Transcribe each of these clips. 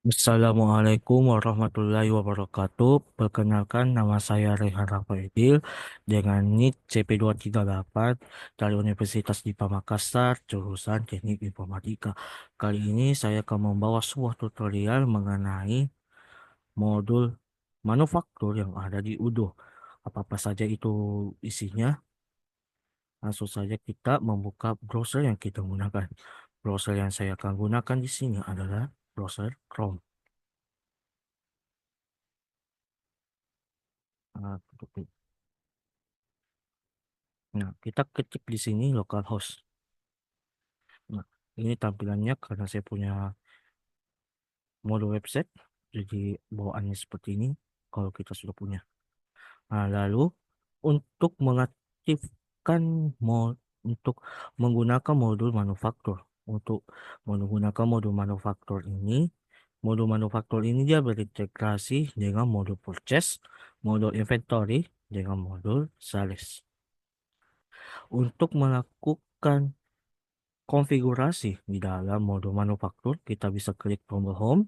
Assalamualaikum warahmatullahi wabarakatuh. Perkenalkan, nama saya Rehan Rafaedil dengan NIK CP238 dari Universitas Dipa Makassar, jurusan Teknik Informatika. Kali ini saya akan membawa sebuah tutorial mengenai modul manufaktur yang ada di UDO. Apa-apa saja itu isinya? Langsung saja kita membuka browser yang kita gunakan. Browser yang saya akan gunakan di sini adalah browser Chrome. Nah, Nah, kita ketik di sini localhost. Nah, ini tampilannya karena saya punya mode website, jadi bawaannya seperti ini kalau kita sudah punya. Nah, lalu untuk mengaktifkan untuk menggunakan modul manufaktur, untuk menggunakan modul manufaktur ini dia berintegrasi dengan modul purchase, modul inventory, dengan modul sales. Untuk melakukan konfigurasi di dalam mode manufaktur, kita bisa klik tombol home,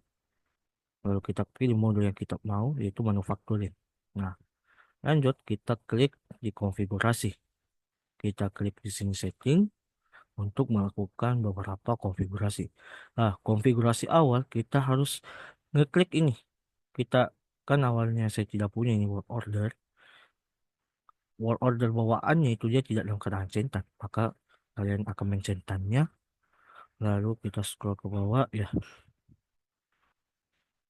lalu kita pilih mode yang kita mau, yaitu manufacturing. Nah, lanjut kita klik di konfigurasi. Kita klik di sini setting untuk melakukan beberapa konfigurasi. Nah, konfigurasi awal kita harus ngeklik ini. Kita kan awalnya saya tidak punya ini work order. Work order bawaannya itu dia tidak dalam keadaan centang. Maka kalian akan mencentannya. Lalu kita scroll ke bawah ya.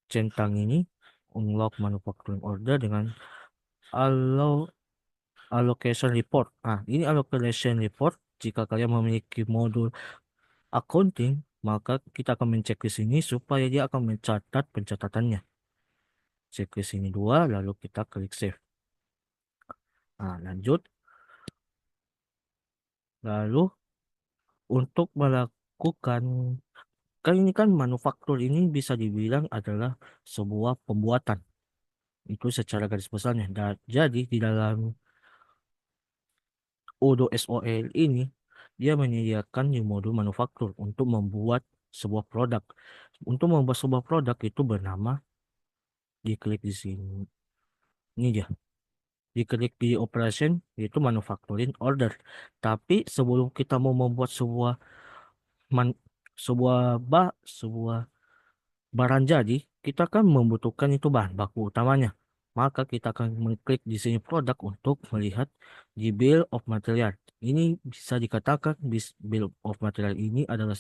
Centang ini unlock manufacturing order dengan allow allocation report. Nah, ini allocation report. Jika kalian memiliki modul accounting, maka kita akan mencek di sini supaya dia akan mencatat pencatatannya. Cek di sini dua, lalu kita klik save. Nah, lanjut. Lalu untuk melakukan kan ini kan manufaktur ini bisa dibilang adalah sebuah pembuatan. Itu secara garis besarnya. Dan jadi di dalam Odo SOL ini dia menyediakan di modul manufaktur untuk membuat sebuah produk. Untuk membuat sebuah produk itu bernama diklik di sini. Ini dia. Diklik di operation yaitu manufacturing order. Tapi sebelum kita mau membuat man, sebuah sebuah barang jadi, kita kan membutuhkan itu bahan baku utamanya. Maka kita akan mengklik di sini produk untuk melihat di bill of material. Ini bisa dikatakan bill of material ini adalah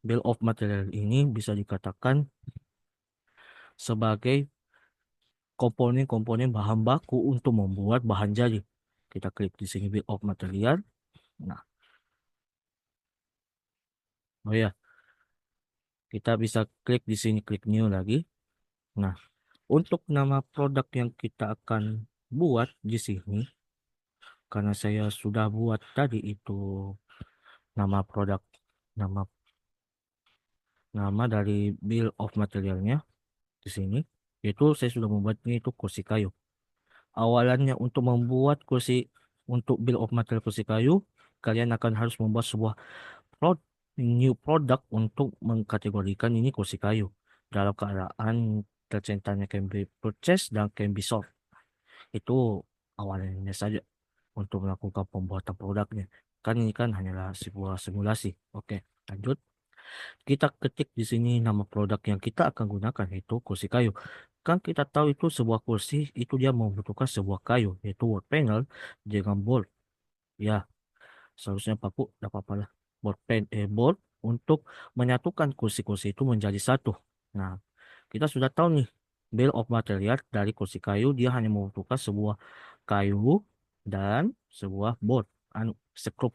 bill of material ini bisa dikatakan sebagai komponen-komponen bahan baku untuk membuat bahan jadi. Kita klik di sini bill of material. Nah, oh ya, kita bisa klik di sini klik new lagi. Nah, untuk nama produk yang kita akan buat di sini, karena saya sudah buat tadi itu nama produk, nama nama dari bill of materialnya di sini, itu saya sudah membuatnya itu kursi kayu. Awalannya untuk membuat kursi untuk bill of material kursi kayu, kalian akan harus membuat sebuah prod, new product untuk mengkategorikan ini kursi kayu dalam keadaan tercentanya can be purchased dan can be sold. Itu awalnya saja untuk melakukan pembuatan produknya. Kan ini kan hanyalah sebuah simulasi. Oke, lanjut. Kita ketik di sini nama produk yang kita akan gunakan yaitu kursi kayu. Kan kita tahu itu sebuah kursi itu dia membutuhkan sebuah kayu yaitu wood panel dengan board. Ya, seharusnya paku tidak apa-apa lah. Board untuk menyatukan kursi-kursi itu menjadi satu. Nah, kita sudah tahu nih bill of material dari kursi kayu dia hanya membutuhkan sebuah kayu dan sebuah board, sekrup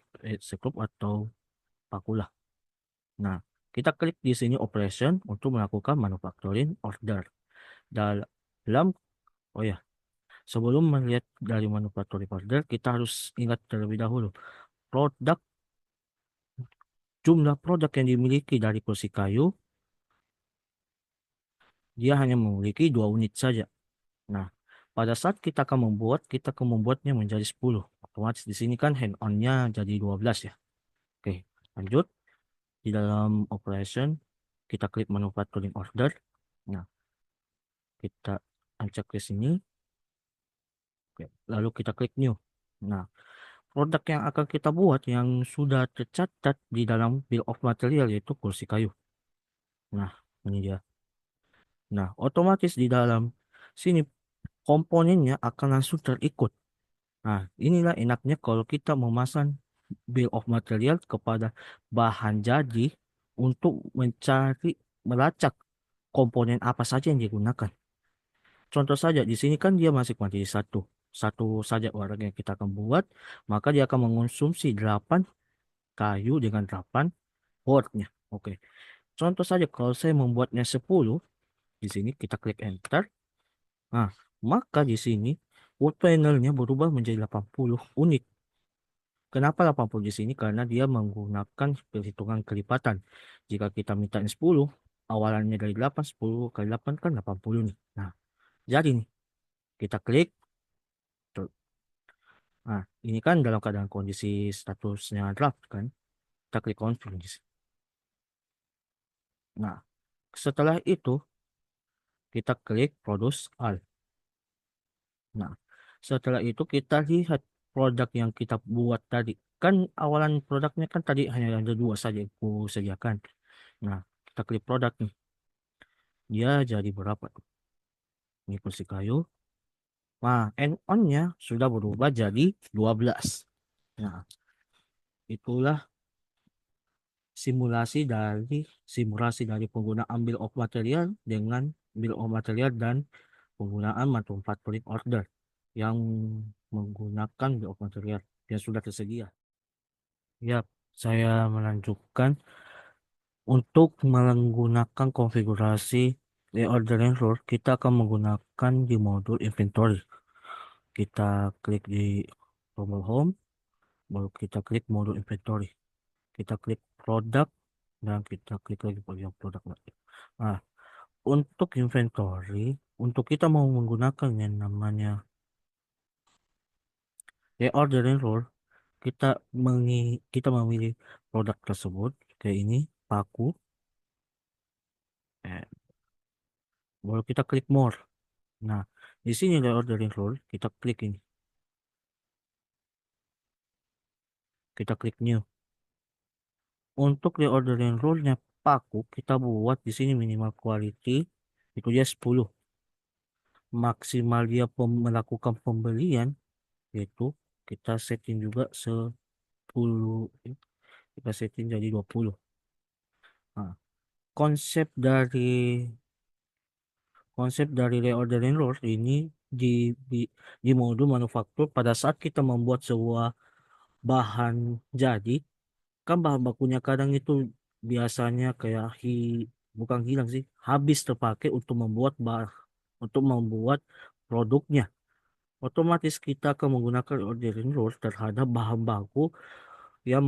atau paku lah. Nah, kita klik di sini operation untuk melakukan manufacturing order. Dalam, oh ya, sebelum melihat dari manufacturing order, kita harus ingat terlebih dahulu produk jumlah produk yang dimiliki dari kursi kayu dia hanya memiliki 2 unit saja. Nah, pada saat kita akan membuatnya menjadi 10. Otomatis di sini kan hand on-nya jadi 12 ya. Oke, lanjut. di dalam operation, kita klik manufacturing order. Nah, kita acak ke sini. Oke, lalu kita klik new. Nah, produk yang akan kita buat yang sudah tercatat di dalam bill of material yaitu kursi kayu. Nah, ini dia. Nah, otomatis di dalam sini komponennya akan langsung terikut. Nah, inilah enaknya kalau kita memasang bill of material kepada bahan jadi untuk mencari, melacak komponen apa saja yang digunakan. Contoh saja, di sini kan dia masih kuantiti satu. Satu saja barang yang kita akan buat, maka dia akan mengonsumsi 8 kayu dengan 8 boardnya. Oke. Contoh saja, kalau saya membuatnya 10, di sini kita klik enter. Nah, maka di sini wood panelnya berubah menjadi 80 unit. Kenapa 80 di sini? Karena dia menggunakan perhitungan kelipatan. Jika kita minta 10, awalannya dari 8, 10 kali 8 kan 80 nih. Nah, jadi nih, kita klik. Tuh. Nah, ini kan dalam keadaan kondisi statusnya draft kan. Kita klik confirm di sini. Nah, setelah itu kita klik produce all. Nah, setelah itu kita lihat produk yang kita buat tadi. Kan awalan produknya kan tadi hanya ada dua saja yang aku sediakan. Nah, kita klik produk nih. Dia jadi berapa tuh? Ini kursi kayu. Nah, end on-nya sudah berubah jadi 12. Nah, itulah simulasi dari penggunaan bill of material dengan bill of material dan penggunaan manufacturing order yang menggunakan bill of material yang sudah tersedia. Ya, saya melanjutkan untuk menggunakan konfigurasi reordering rule. Kita akan menggunakan di modul inventory. Kita klik di tombol home, baru kita klik modul inventory. Kita klik produk dan kita klik lagi bagian produk lagi. Nah, untuk inventory, untuk kita mau menggunakan yang namanya reordering rule, kita memilih produk tersebut kayak ini, paku. Eh, Baru kita klik more. Nah, di sini reordering rule, kita klik ini. Kita klik new. Untuk reordering rule-nya paku, kita buat di sini minimal quality itu dia 10. Maksimal dia melakukan pembelian yaitu kita setting juga 10. Kita setting jadi 20. Nah, konsep dari konsep dari reordering rule ini di, di di modul manufaktur pada saat kita membuat sebuah bahan jadi. Kan bahan bakunya kadang itu biasanya kayak bukan hilang sih, habis terpakai untuk membuat produknya. Otomatis kita akan menggunakan ordering rule terhadap bahan baku yang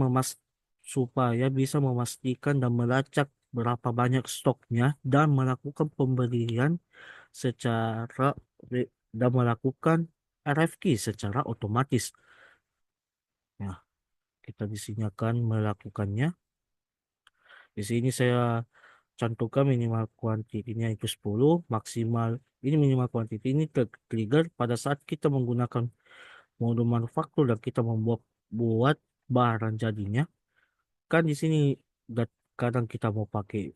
supaya bisa memastikan dan melacak berapa banyak stoknya dan melakukan pembelian secara dan melakukan RFQ secara otomatis. Nah, kita di sini akan melakukannya. Di sini saya cantumkan minimal kuantitinya itu 10, maksimal ini minimal kuantiti ini trigger pada saat kita menggunakan mode manufaktur dan kita buat barang jadinya. Kan di sini kadang kita mau pakai,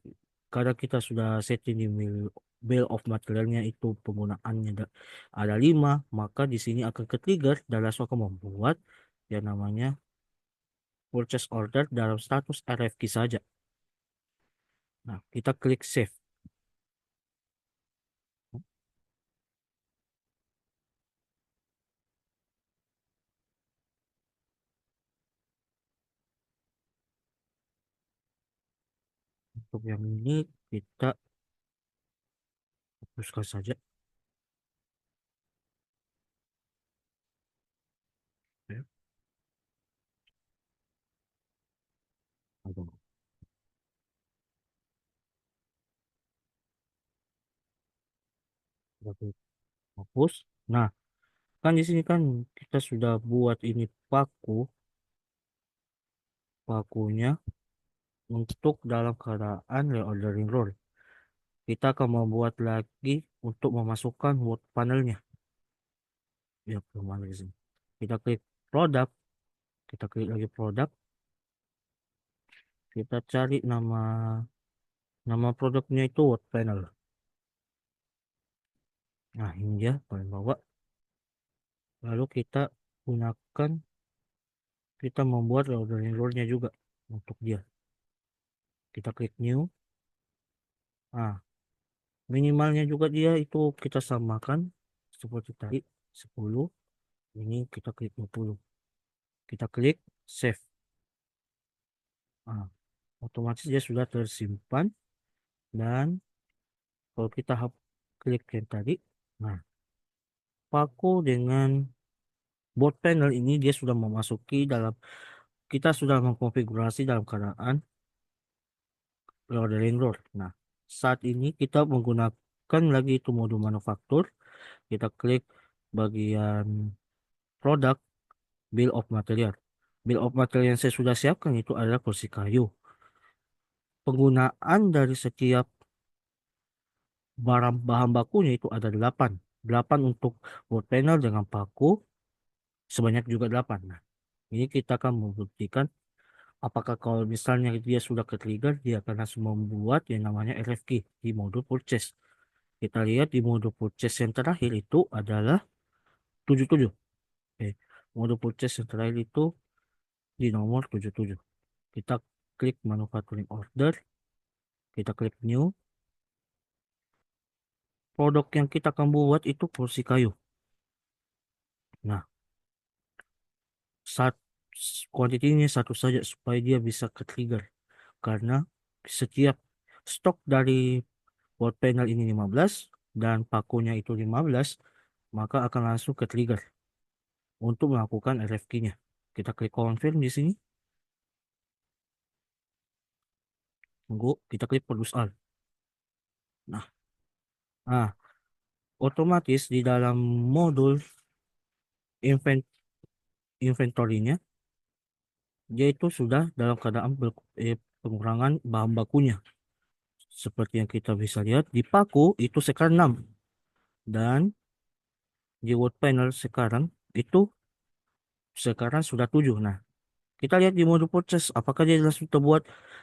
kadang kita sudah setting di bill of materialnya itu penggunaannya ada 5, maka di sini akan ke trigger dan langsung akan membuat yang namanya purchase order dalam status RFQ saja. Nah, kita klik save. Untuk yang ini kita hapuskan saja. Ya, aduh, kita hapus. Nah, kan di sini kan kita sudah buat ini pakunya. untuk dalam keadaan reordering rule. Kita akan membuat lagi untuk memasukkan word panelnya. Ya, belum ada di sini. Kita klik produk, kita klik lagi produk, kita cari nama produknya itu word panel. Nah, ini dia paling bawah. Lalu kita membuat reordering rule-nya juga untuk dia. Kita klik new. Nah, minimalnya juga dia itu kita samakan seperti tadi 10. Ini kita klik 20. Kita klik save. Nah, otomatis dia sudah tersimpan. Dan kalau kita klik yang tadi, nah, paku dengan board panel ini dia sudah memasuki dalam, kita sudah mengkonfigurasi dalam keadaan reordering rule. Nah, saat ini kita menggunakan lagi itu mode manufaktur. Kita klik bagian produk, bill of material. Bill of material yang saya sudah siapkan itu adalah kursi kayu. Penggunaan dari setiap barang bahan bakunya itu ada 8. 8 untuk board panel dengan paku sebanyak juga 8. Nah, ini kita akan membuktikan apakah kalau misalnya dia sudah ke trigger, dia akan langsung membuat yang namanya RFQ di mode purchase. Kita lihat di mode purchase yang terakhir itu adalah 77. Oke. Mode purchase yang terakhir itu di nomor 77. Kita klik manufacturing order, kita klik new. Produk yang kita akan buat itu kursi kayu. Nah, saat kuantitinya satu saja supaya dia bisa ke trigger. Karena setiap stok dari board panel ini 15 dan pakunya itu 15, maka akan langsung ke trigger untuk melakukan RFQ-nya. Kita klik confirm di sini. Tunggu, kita klik produce all. Nah, nah, otomatis di dalam modul inventory-nya dia itu sudah dalam keadaan pengurangan bahan bakunya. Seperti yang kita bisa lihat di paku itu sekarang 6 dan di word panel sekarang sudah 7. Nah, kita lihat di mode purchase apakah dia langsung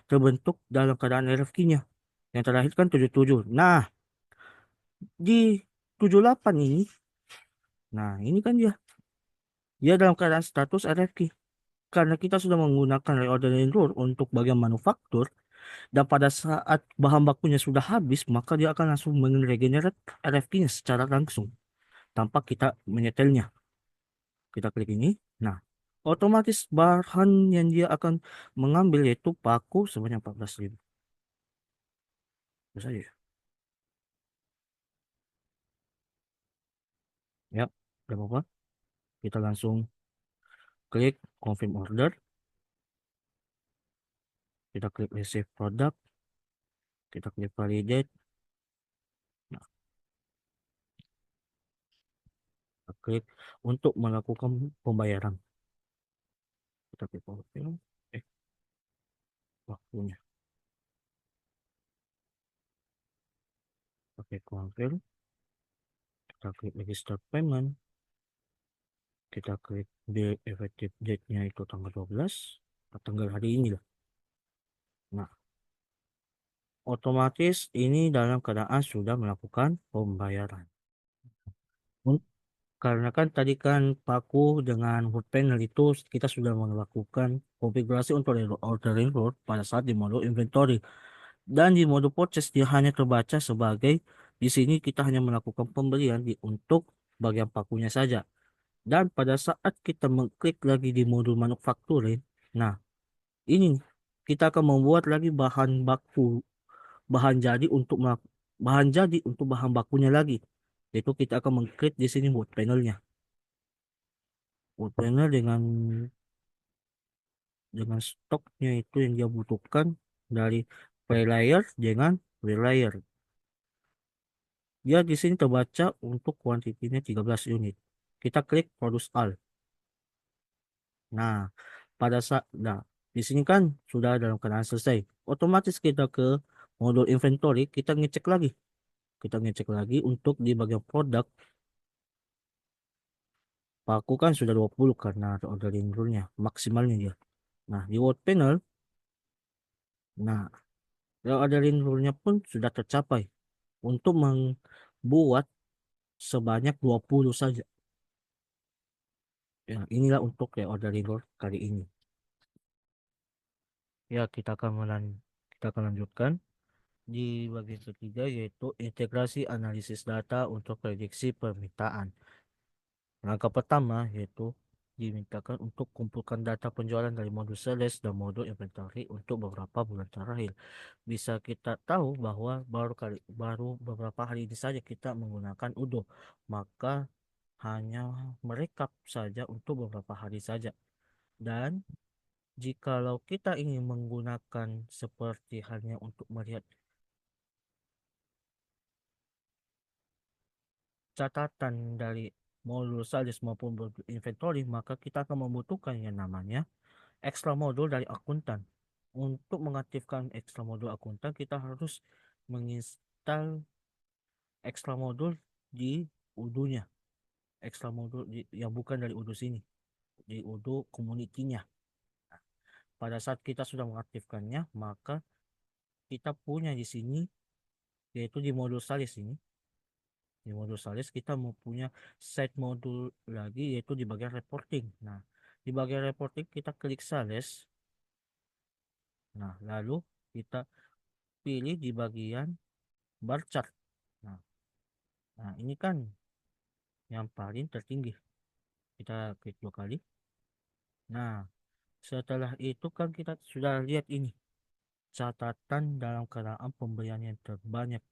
terbentuk dalam keadaan RFQ-nya. Yang terakhir kan 77. Nah, di 78 ini, nah ini kan dia dalam keadaan status RFQ. Karena kita sudah menggunakan reordering rule untuk bagian manufaktur, dan pada saat bahan bakunya sudah habis, maka dia akan langsung meregenerate RFQ-nya secara langsung tanpa kita menyetelnya. Kita klik ini. Nah, otomatis bahan yang dia akan mengambil yaitu paku sebanyak 14.000. Bisa saja. Ya, tidak apa-apa. Kita langsung klik confirm order. Kita klik receive product. Kita klik validate. Nah, kita klik untuk melakukan pembayaran. Kita klik confirm. Waktunya. Pakai confirm. Kita klik register payment. Kita klik bill effective date-nya itu tanggal 12. Tanggal hari ini lah. Nah, otomatis ini dalam keadaan sudah melakukan pembayaran. Un- Karena kan tadi kan paku dengan wood panel itu kita sudah melakukan konfigurasi untuk ordering load pada saat di mode inventory. Dan di mode purchase dia hanya terbaca sebagai di sini kita hanya melakukan pembelian untuk bagian pakunya saja. Dan pada saat kita mengklik lagi di modul manufacturing, nah ini kita akan membuat lagi bahan jadi untuk bahan bakunya lagi. Yaitu kita akan mengklik di sini wood panelnya. Wood panel dengan stoknya itu yang dia butuhkan dari pre-layer dengan pre-layer. Dia di sini terbaca untuk kuantitinya 13 unit. Kita klik produce all. Nah, pada saat Di sini kan sudah dalam keadaan selesai. Otomatis kita ke modul inventory, kita ngecek lagi. Kita ngecek lagi untuk di bagian produk. Paku kan sudah 20 karena ada ordering rule-nya, maksimalnya dia. Nah, di world panel, nah, ordering rule-nya pun sudah tercapai untuk membuat sebanyak 20 saja. Ya, inilah untuk ordering rule kali ini. Ya, kita akan lanjutkan di bagian ketiga yaitu integrasi analisis data untuk prediksi permintaan. Langkah pertama yaitu dimintakan untuk kumpulkan data penjualan dari modul sales dan modul inventory untuk beberapa bulan terakhir. Bisa kita tahu bahwa baru beberapa hari ini saja kita menggunakan Udo, maka hanya merekap saja untuk beberapa hari saja. Dan jikalau kita ingin menggunakan seperti halnya untuk melihat catatan dari modul sales maupun modul inventory, maka kita akan membutuhkan yang namanya extra modul dari akuntan. Untuk mengaktifkan extra modul akuntan, kita harus menginstal extra modul di Udo-nya. Extra modul yang bukan dari Udo sini, di Udo community-nya. Pada saat kita sudah mengaktifkannya, maka kita punya di sini, yaitu di modul sales ini. Di modul sales kita mau punya set modul lagi, yaitu di bagian reporting. Nah, di bagian reporting kita klik sales. Nah, lalu kita pilih di bagian bar chart. Nah, nah, ini kan yang paling tertinggi. Kita klik 2 kali. Nah, setelah itu kan kita sudah lihat ini catatan dalam keadaan pembelian yang terbanyak.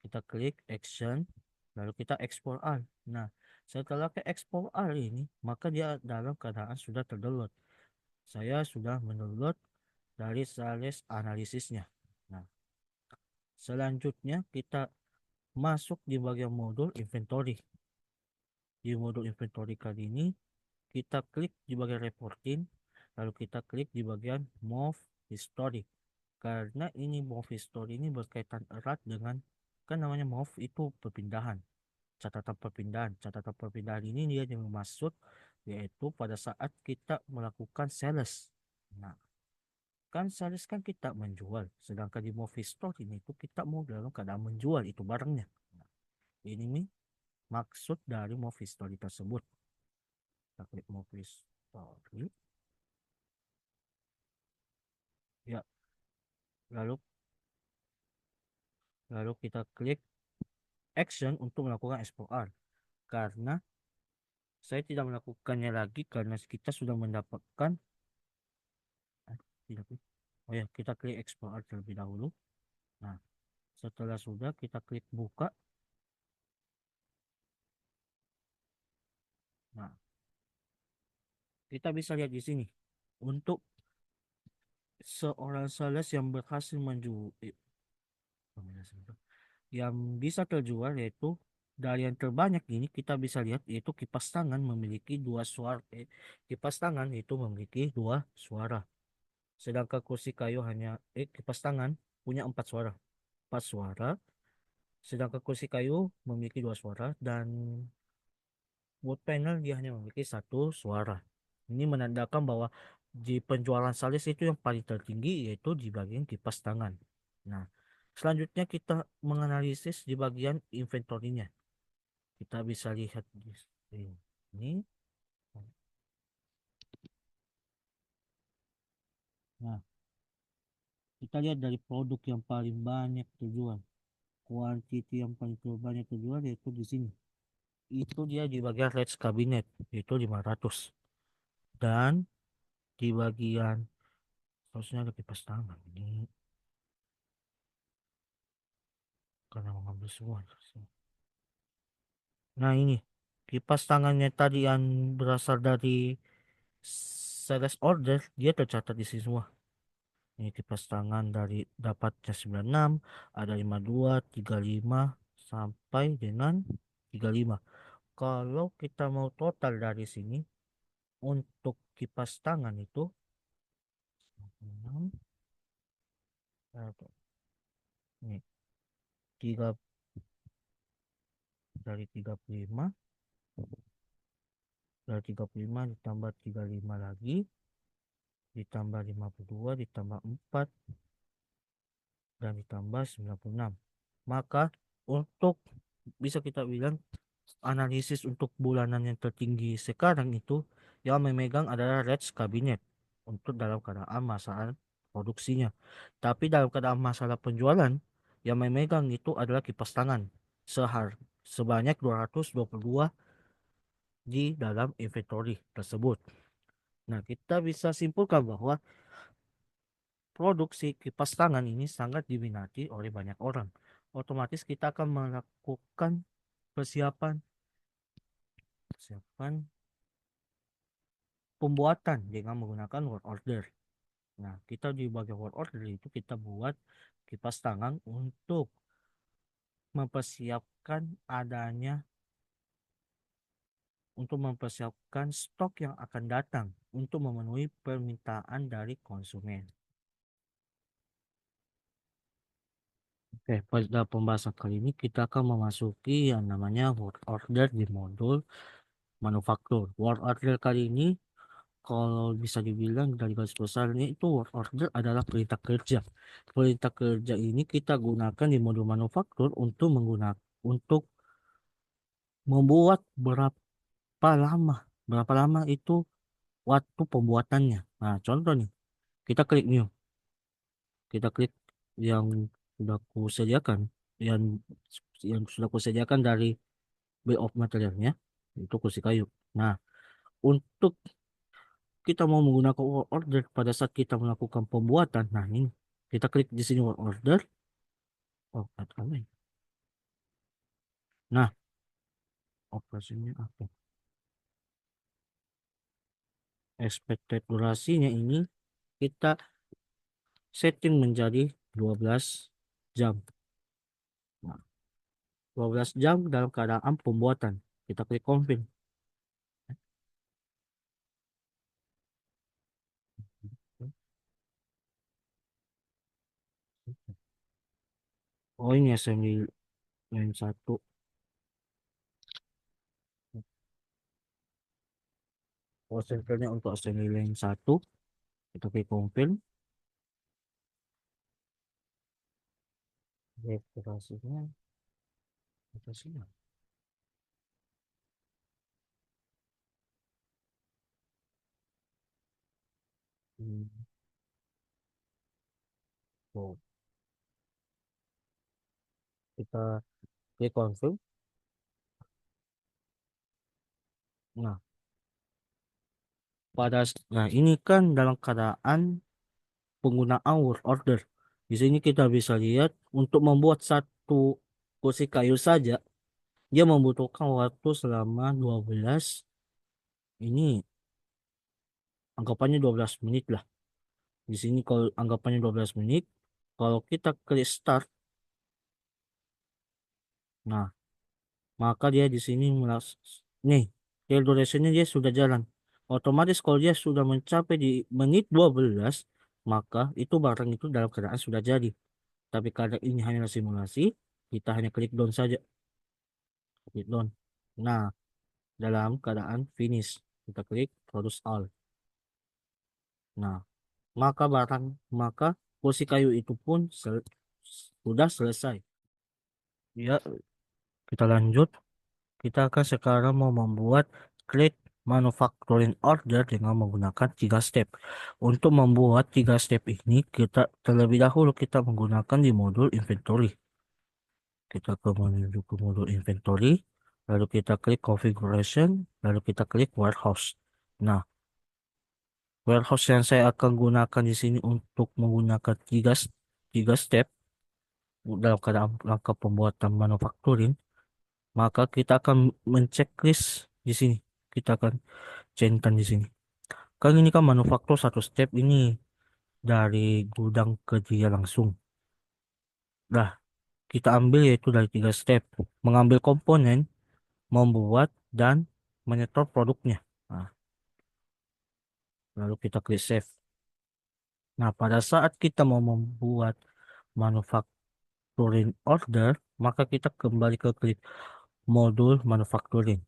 Kita klik action, lalu kita export all. Nah, setelah ke export all ini, maka dia dalam keadaan sudah terdownload. Saya sudah mendownload dari sales analisisnya. Nah, selanjutnya kita masuk di bagian modul inventory. Di modul inventory kali ini, kita klik di bagian reporting, lalu kita klik di bagian move history. Karena ini move history ini berkaitan erat dengan, kan namanya move itu perpindahan, catatan perpindahan ini dia yang masuk yaitu pada saat kita melakukan sales. Nah, kan sales kan kita menjual, sedangkan di move history ini itu kita mau dalam keadaan menjual itu barangnya. Nah, ini nih maksud dari move history tersebut. Kita klik move history. Ya, lalu lalu kita klik action untuk melakukan explore karena saya tidak melakukannya lagi karena kita sudah mendapatkan tidak. Oh ya, kita klik explore terlebih dahulu. Nah, setelah sudah kita klik buka. Nah, kita bisa lihat di sini untuk seorang sales yang berhasil menjual yang bisa terjual yaitu dari yang terbanyak ini kita bisa lihat yaitu kipas tangan memiliki dua suara, kipas tangan itu memiliki 2 suara, sedangkan kursi kayu kipas tangan punya 4 suara, 4 suara, sedangkan kursi kayu memiliki 2 suara dan wood panel dia hanya memiliki 1 suara. Ini menandakan bahwa di penjualan sales itu yang paling tertinggi yaitu di bagian kipas tangan. Nah, selanjutnya kita menganalisis di bagian inventorinya. Kita bisa lihat di sini. Nah, kita lihat dari produk yang paling banyak terjual. Kuantiti yang paling banyak terjual yaitu di sini. Itu dia di bagian Reds Cabinet, yaitu 500. Dan di bagian harusnya ada kipas tangan ini karena mengambil semua. Nah, ini kipas tangannya tadi yang berasal dari sales order dia tercatat di sini semua. Ini kipas tangan dari dapatnya 96, ada 52, 35 sampai dengan 35. Kalau kita mau total dari sini untuk kipas tangan itu Apa? Nih, 3 dari 35, dari 35 ditambah 35 lagi, ditambah 52, ditambah 4, dan ditambah 96. Maka untuk bisa kita bilang analisis untuk bulanan yang tertinggi sekarang itu yang memegang adalah Reds Kabinet untuk dalam keadaan masalah produksinya. Tapi dalam keadaan masalah penjualan yang memegang itu adalah kipas tangan sebanyak 222 di dalam inventory tersebut. Nah, kita bisa simpulkan bahwa produksi kipas tangan ini sangat diminati oleh banyak orang. Otomatis kita akan melakukan persiapan persiapan pembuatan dengan menggunakan word order. Nah, kita di bagian word order itu kita buat kipas tangan mempersiapkan adanya untuk mempersiapkan stok yang akan datang untuk memenuhi permintaan dari konsumen. Oke, pada pembahasan kali ini kita akan memasuki yang namanya word order di modul manufaktur. Word order kali ini kalau bisa dibilang dari garis besarnya itu word order adalah perintah kerja. Perintah kerja ini kita gunakan di modul manufaktur untuk membuat berapa lama itu waktu pembuatannya. Nah, contoh nih, kita klik new, kita klik yang sudah aku sediakan, yang yang sudah aku sediakan dari bill of materialnya, itu kursi kayu. Nah, untuk kita mau menggunakan work order pada saat kita melakukan pembuatan. Nah, ini kita klik di sini work order. Oh, apa ini? Nah, operasinya apa? Expected durasinya ini kita setting menjadi 12 jam. Nah, 12 jam dalam keadaan pembuatan. Kita klik confirm. Oh, ini assembly line 1. Prosesornya untuk assembly line 1. Kita klik confirm. Operasinya, operasinya. Hmm. Oh, kita klik confirm. Nah, nah ini kan dalam keadaan penggunaan word order. Di sini kita bisa lihat untuk membuat satu kursi kayu saja dia membutuhkan waktu selama 12, ini anggapannya 12 menit lah. Di sini kalau anggapannya 12 menit, kalau kita klik start, nah maka dia di sini nih, dia durationnya dia sudah jalan. Otomatis kalau dia sudah mencapai di menit 12, maka itu barang itu dalam keadaan sudah jadi. Tapi karena ini hanya simulasi, kita hanya klik down saja. Klik down. Nah, dalam keadaan finish, kita klik produce all. Nah, maka kursi kayu itu pun sudah selesai. Ya, kita lanjut. Kita akan sekarang mau membuat create manufacturing order dengan menggunakan 3 step. Untuk membuat 3 step ini, kita terlebih dahulu kita menggunakan di modul inventory. Kita menuju ke modul inventory, lalu kita klik configuration, lalu kita klik warehouse. Nah, warehouse yang saya akan gunakan di sini untuk menggunakan tiga step dalam keadaan langkah pembuatan manufacturing, maka kita akan menceklis di sini. Kita akan centang di sini. Kan ini kan manufaktur satu step ini dari gudang ke dia langsung. Dah, kita ambil yaitu dari 3 step. Mengambil komponen, membuat, dan menyetor produknya. Nah, lalu kita klik save. Nah, pada saat kita mau membuat manufacturing order, maka kita kembali ke klik modul manufacturing.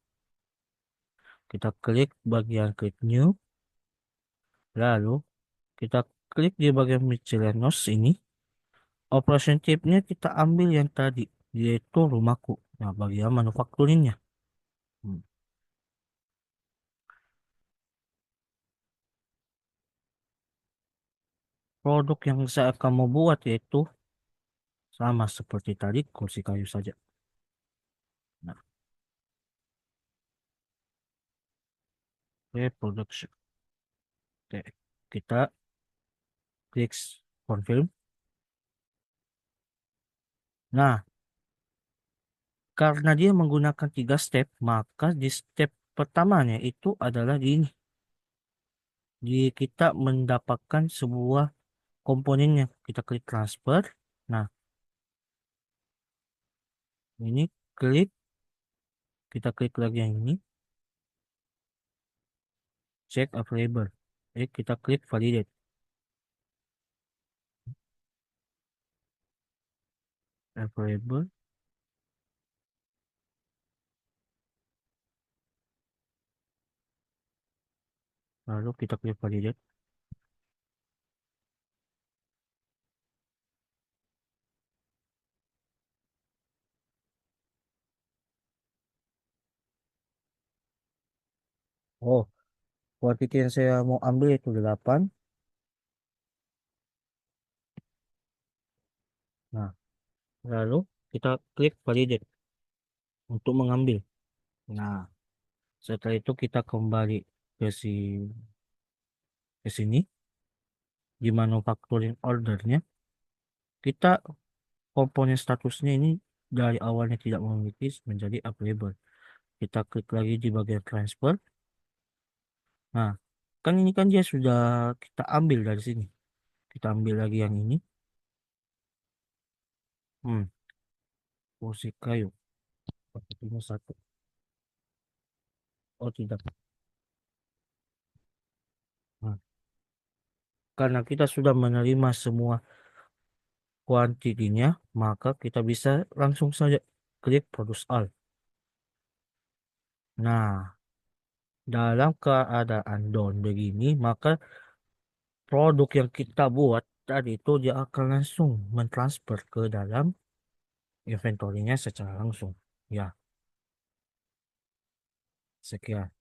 Kita klik bagian klik new, lalu kita klik di bagian miscellaneous ini. Operation type-nya kita ambil yang tadi, yaitu rumahku. Nah, bagian manufacturingnya. Hmm. Produk yang saya akan mau buat yaitu sama seperti tadi, kursi kayu saja. Nah, oke, production. Oke, kita klik confirm. Nah, karena dia menggunakan 3 step, maka di step pertamanya itu adalah di ini. Di kita mendapatkan sebuah komponennya. Kita klik transfer. Nah, ini klik, kita klik lagi yang ini. Check available. Kita klik validate. Available. Lalu kita klik validate. Oh, quantity yang saya mau ambil itu 8. Nah, lalu kita klik validate untuk mengambil. Nah, setelah itu kita kembali ke ke sini di manufacturing ordernya. Kita komponen statusnya ini dari awalnya tidak memiliki menjadi available. Kita klik lagi di bagian transfer. Nah, kan ini kan dia sudah kita ambil dari sini. Kita ambil lagi yang ini. Hmm, kursi kayu. Ini satu. Oh, tidak. Nah, karena kita sudah menerima semua kuantitinya, maka kita bisa langsung saja klik produce all. Nah, dalam keadaan down begini, maka produk yang kita buat tadi itu dia akan langsung mentransfer ke dalam inventory-nya secara langsung. Ya, sekian.